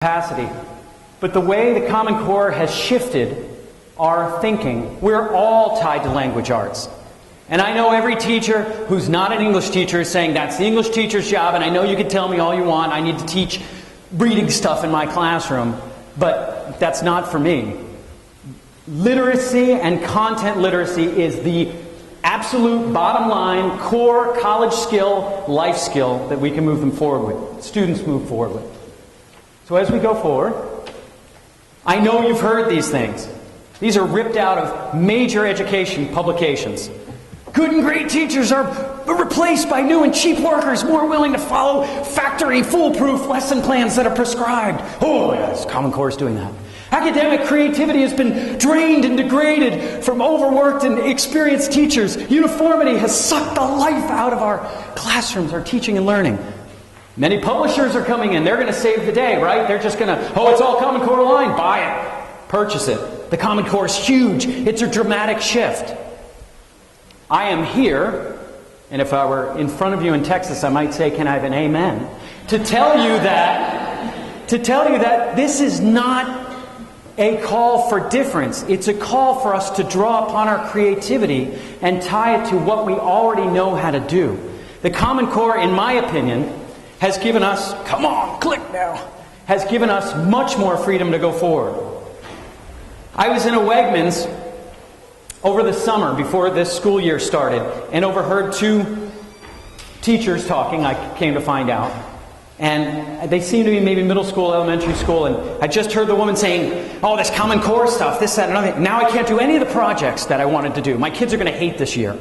capacity. But the way the Common Core has shifted our thinking, we're all tied to language arts. And I know every teacher who's not an English teacher is saying that's the English teacher's job, and I know you can tell me all you want, I need to teach reading stuff in my classroom, but that's not for me. Literacy and content literacy is the absolute bottom line, core college skill, life skill that we can move them forward with, students move forward with. So as we go forward, I know you've heard these things. These are ripped out of major education publications. Good and great teachers are replaced by new and cheap workers more willing to follow factory foolproof lesson plans that are prescribed. Oh, yes, Common Core is doing that. Academic creativity has been drained and degraded from overworked and experienced teachers. Uniformity has sucked the life out of our classrooms, our teaching and learning. Many publishers are coming in. They're going to save the day, right? They're just going to, oh, it's all Common Core line. Buy it. Purchase it. The Common Core is huge. It's a dramatic shift. I am here, and if I were in front of you in Texas, I might say, can I have an amen? To tell you that this is not a call for difference. It's a call for us to draw upon our creativity and tie it to what we already know how to do. The Common Core, in my opinion, has given us, come on, click now, has given us much more freedom to go forward. I was in a Wegmans over the summer before this school year started and overheard two teachers talking, I came to find out. And they seemed to be maybe middle school, elementary school, and I just heard the woman saying, oh, this Common Core stuff, this, that, and other. Now I can't do any of the projects that I wanted to do. My kids are going to hate this year.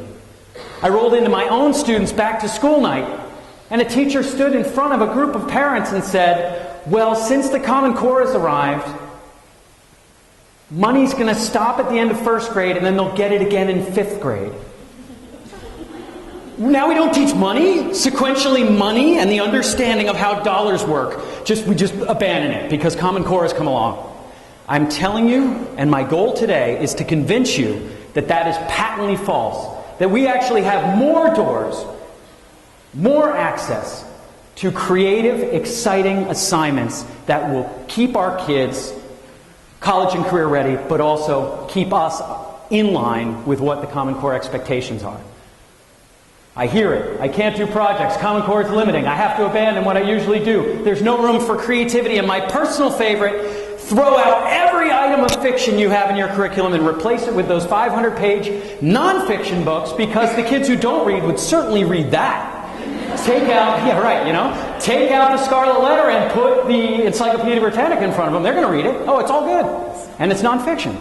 I rolled into my own students' back to school night, and a teacher stood in front of a group of parents and said, well, since the Common Core has arrived, money's going to stop at the end of first grade, and then they'll get it again in fifth grade. Now we don't teach money, sequentially money, and the understanding of how dollars work. We just abandon it because Common Core has come along. I'm telling you, and my goal today is to convince you that that is patently false. That we actually have more doors, more access to creative, exciting assignments that will keep our kids college and career ready, but also keep us in line with what the Common Core expectations are. I hear it. I can't do projects. Common Core is limiting. I have to abandon what I usually do. There's no room for creativity. And my personal favorite, throw out every item of fiction you have in your curriculum and replace it with those 500-page nonfiction books, because the kids who don't read would certainly read that. Take out, take out the Scarlet Letter and put the Encyclopedia Britannica in front of them. They're going to read it. Oh, it's all good. And it's nonfiction.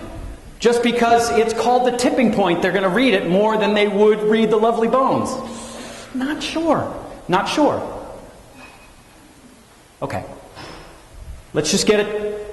Just because it's called The Tipping Point, they're going to read it more than they would read The Lovely Bones. Not sure. Not sure. Okay. Let's just get a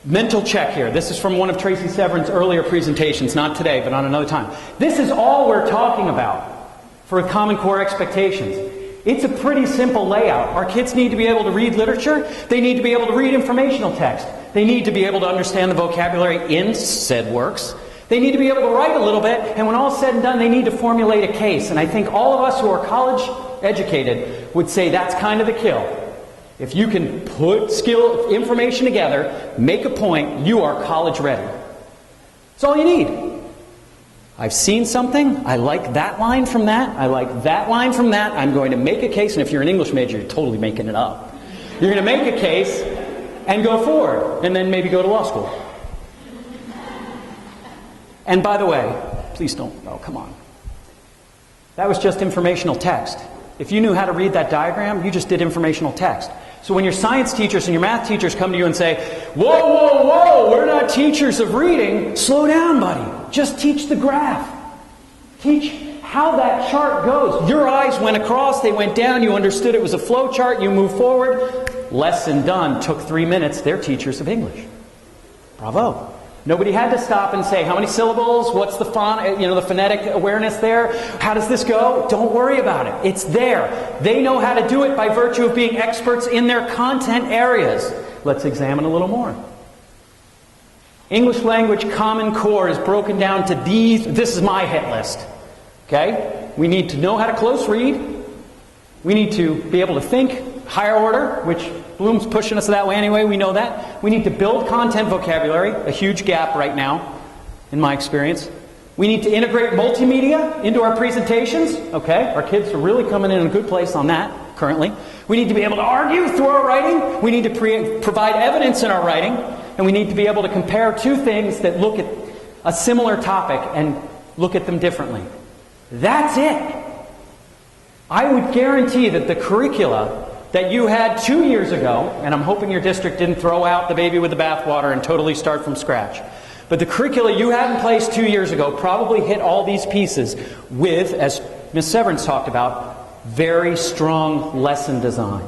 mental check here. This is from one of Tracy Severin's earlier presentations, not today, but on another time. This is all we're talking about for Common Core expectations. It's a pretty simple layout. Our kids need to be able to read literature. They need to be able to read informational text. They need to be able to understand the vocabulary in said works. They need to be able to write a little bit, and when all is said and done, they need to formulate a case. And I think all of us who are college educated would say that's kind of the kill. If you can put information together, make a point, you are college ready. That's all you need. I've seen something, I like that line from that, I like that line from that, I'm going to make a case, and if you're an English major, you're totally making it up. You're going to make a case and go forward, and then maybe go to law school. And by the way, please don't, oh, come on. That was just informational text. If you knew how to read that diagram, you just did informational text. So when your science teachers and your math teachers come to you and say, whoa, whoa, whoa, we're not teachers of reading, slow down, buddy. Just teach the graph. Teach how that chart goes. Your eyes went across, they went down, you understood it was a flow chart, you move forward. Lesson done. Took 3 minutes. They're teachers of English. Bravo. Nobody had to stop and say, how many syllables? What's the the phonetic awareness there? How does this go? Don't worry about it. It's there. They know how to do it by virtue of being experts in their content areas. Let's examine a little more. English language Common Core is broken down to these. This is my hit list. Okay? We need to know how to close read. We need to be able to think higher order, which Bloom's pushing us that way anyway, we know that. We need to build content vocabulary, a huge gap right now, in my experience. We need to integrate multimedia into our presentations. Okay, our kids are really coming in a good place on that currently. We need to be able to argue through our writing. We need to provide evidence in our writing. And we need to be able to compare two things that look at a similar topic and look at them differently. That's it. I would guarantee that the curricula that you had 2 years ago, and I'm hoping your district didn't throw out the baby with the bathwater and totally start from scratch, but the curricula you had in place 2 years ago probably hit all these pieces with, as Ms. Severance talked about, very strong lesson design.